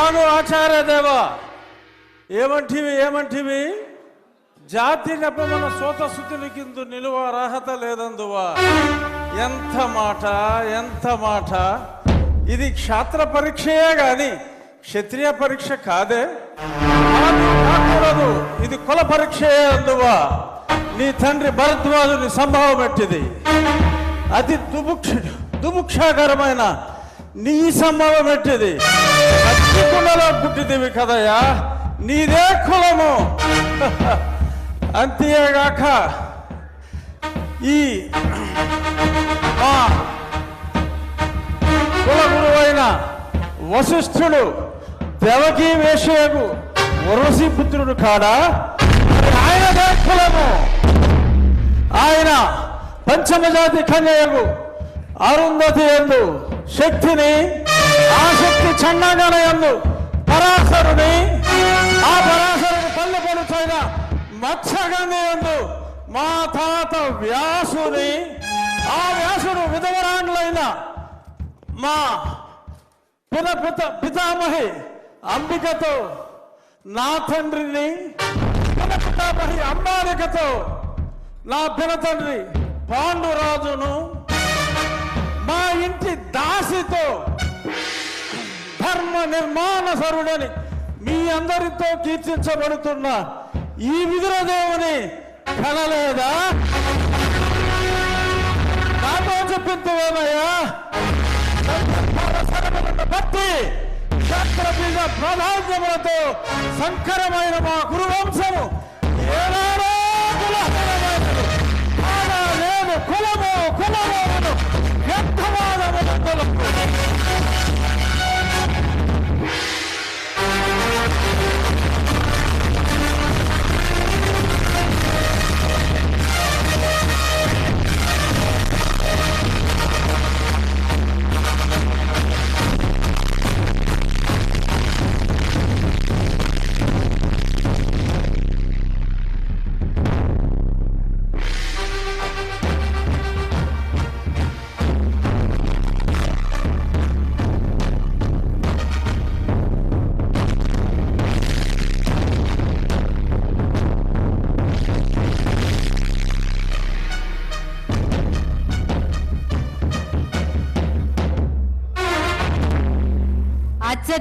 ఆగు ఆచార్య దేవా, ఏమంటివి జాతి నెపమన సోత శుద్ధిని కింద నిలువ అర్హత లేదందువా. ఎంత మాట ఇది క్షాత్ర పరీక్షయే గాని క్షత్రియ పరీక్ష కాదే. కాకూడదు, ఇది కుల పరీక్షయే అందువా. నీ తండ్రి భరద్వాజుని సంభవం ఎట్టిది, అతి దుముక్షాకరమైన నీ సంభవం ఎట్టిది. అగ్నికుండలో పుట్టిదివి కదయా, నీదే కులము. అంతేగాక ఈ కుల గురువైన వశిష్ఠుడు దేవకీ వేషయకు వరసి పుత్రుడు కాడా, ఆయనదే కులము. ఆయన పంచమజాతి కన్యకు అరుంధతి యందు శక్తిని, ఆ శక్తి చండాగణ యందు పరాశరుని, ఆ పరాశరుని పల్లె పడుచైన మత్స్యగంధి యందు మా తాత వ్యాసుని, ఆ వ్యాసుడు విధవరాండ్లైన మా పితామహి అంబికతో, నా తండ్రిని పితామహి అంబాలికతో, నా పినతండ్రి పాండురాజును, మా ఇంటి దాసితో ధర్మ నిర్మాణ సరుడని మీ అందరితో కీర్తించబడుతున్న ఈ విదురదేవుని కనలేదా? నాతో చెప్పిందేమయ్యా, భక్తి క్షత్రబీజ ప్రాధాన్యములతో సంకరమైన మా గురువంశము ఏనాడో లేదు. కులము వ్యర్థవాదములు.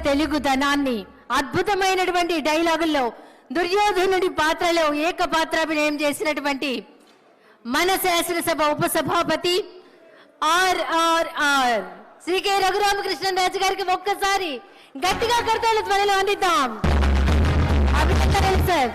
తెలుగుదనాన్ని అద్భుతమైనటువంటి డైలాగుల్లో దుర్యోధనుడి పాత్రలో ఏకపాత్రాభినయం చేసినటువంటి మన శాసనసభ ఉపసభాపతి RRR శ్రీ కె రఘురామకృష్ణరాజు గారికి ఒక్కసారి గట్టిగా కర్తవ్య ధ్వనిలో అందిద్దాం. అభినందనలు సార్.